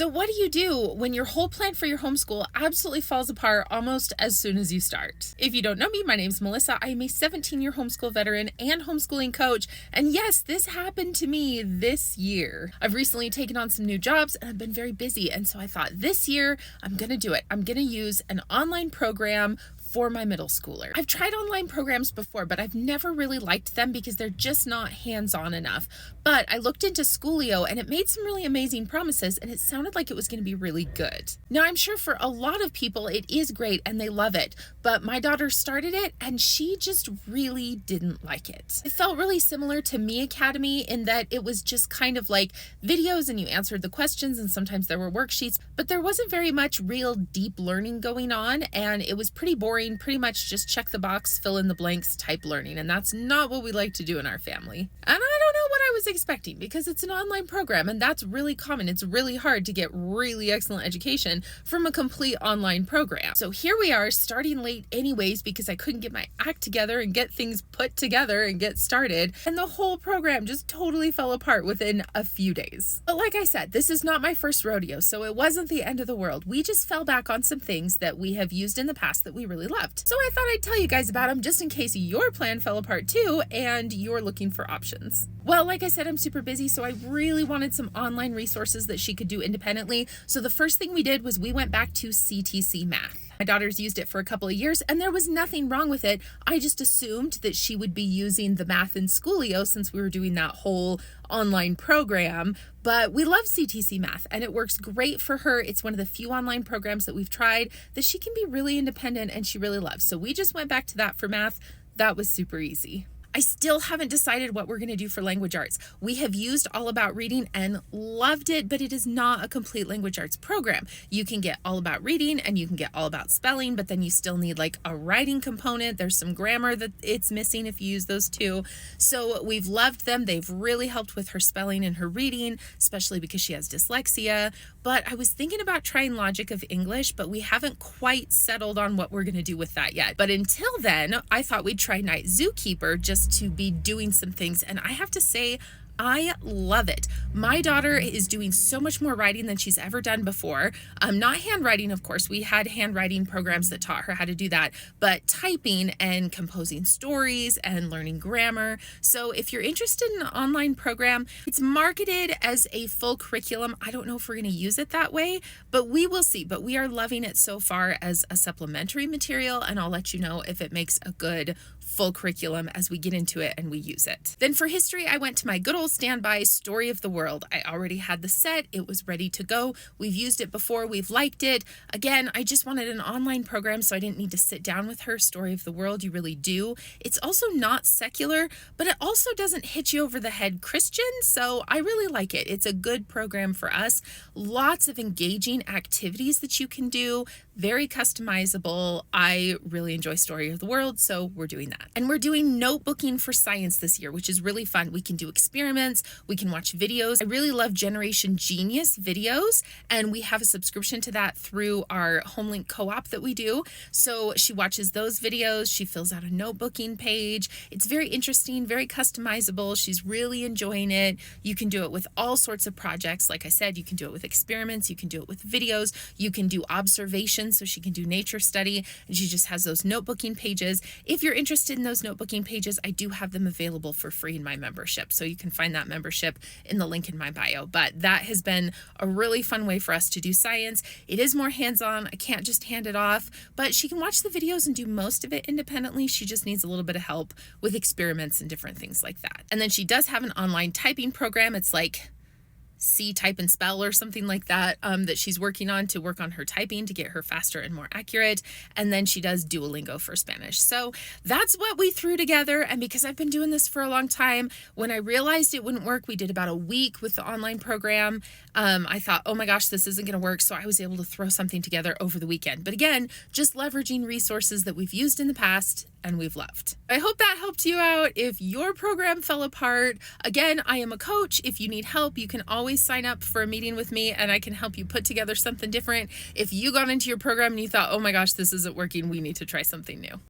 So what do you do when your whole plan for your homeschool absolutely falls apart almost as soon as you start? If you don't know me, my name's Melissa. I am a 17-year homeschool veteran and homeschooling coach. And yes, this happened to me this year. I've recently taken on some new jobs and I've been very busy. And so I thought this year I'm going to do it. I'm going to use an online program for my middle schooler. I've tried online programs before, but I've never really liked them because they're just not hands-on enough. But I looked into Schoolio and it made some really amazing promises and it sounded like it was going to be really good. Now, I'm sure for a lot of people it is great and they love it, but my daughter started it and she just really didn't like it. It felt really similar to Me Academy in that it was just kind of like videos and you answered the questions and sometimes there were worksheets, but there wasn't very much real deep learning going on and it was pretty boring. Pretty much just check the box, fill in the blanks type learning. And that's not what we like to do in our family. And I don't know what I was expecting because it's an online program and that's really common. It's really hard to get really excellent education from a complete online program. So here we are starting late anyways because I couldn't get my act together and get things put together and get started. And the whole program just totally fell apart within a few days. But like I said, this is not my first rodeo, so it wasn't the end of the world. We just fell back on some things that we have used in the past that we really loved. So I thought I'd tell you guys about them just in case your plan fell apart too and you're looking for options. Well, like I said, I'm super busy, so I really wanted some online resources that she could do independently. So the first thing we did was we went back to CTC Math. My daughter's used it for a couple of years and there was nothing wrong with it. I just assumed that she would be using the math in Schoolio since we were doing that whole online program. But we love CTC Math and it works great for her. It's one of the few online programs that we've tried that she can be really independent and she really loves. So we just went back to that for math. That was super easy. I still haven't decided what we're going to do for language arts. We have used All About Reading and loved it, but it is not a complete language arts program. You can get All About Reading and you can get All About Spelling, but then you still need like a writing component. There's some grammar that it's missing if you use those two. So we've loved them. They've really helped with her spelling and her reading, especially because she has dyslexia. But I was thinking about trying Logic of English, but we haven't quite settled on what we're going to do with that yet. But until then, I thought we'd try Night Zookeeper just to be doing some things. And I have to say, I love it. My daughter is doing so much more writing than she's ever done before. Not handwriting, of course. We had handwriting programs that taught her how to do that, but typing and composing stories and learning grammar. So if you're interested in an online program, it's marketed as a full curriculum. I don't know if we're going to use it that way, but we will see. But we are loving it so far as a supplementary material, and I'll let you know if it makes a good full curriculum as we get into it and we use it. Then for history, I went to my good old standby Story of the World. I already had the set. It was ready to go. We've used it before. We've liked it. Again, I just wanted an online program so I didn't need to sit down with her. Story of the World, you really do. It's also not secular, but it also doesn't hit you over the head Christian, so I really like it. It's a good program for us. Lots of engaging activities that you can do. Very customizable. I really enjoy Story of the World, so we're doing that. And we're doing notebooking for science this year, which is really fun. We can do experiments, we can watch videos. I really love Generation Genius videos, and we have a subscription to that through our HomeLink co-op that we do. So she watches those videos, she fills out a notebooking page. It's very interesting, very customizable. She's really enjoying it. You can do it with all sorts of projects. Like I said, you can do it with experiments, you can do it with videos, you can do observations, so she can do nature study, and she just has those notebooking pages. If you're interested in those notebooking pages, I do have them available for free in my membership. So you can find that membership in the link in my bio. But that has been a really fun way for us to do science. It is more hands-on. I can't just hand it off, but she can watch the videos and do most of it independently. She just needs a little bit of help with experiments and different things like that. And then she does have an online typing program. It's like See, Type, and Spell or something like that, that she's working on to work on her typing to get her faster and more accurate. And then she does Duolingo for Spanish. So that's what we threw together. And because I've been doing this for a long time, when I realized it wouldn't work, we did about a week with the online program. I thought, oh my gosh, this isn't going to work. So I was able to throw something together over the weekend. But again, just leveraging resources that we've used in the past and we've loved. I hope that helped you out. If your program fell apart, again, I am a coach. If you need help, you can always sign up for a meeting with me and I can help you put together something different. If you got into your program and you thought, oh my gosh, this isn't working, we need to try something new.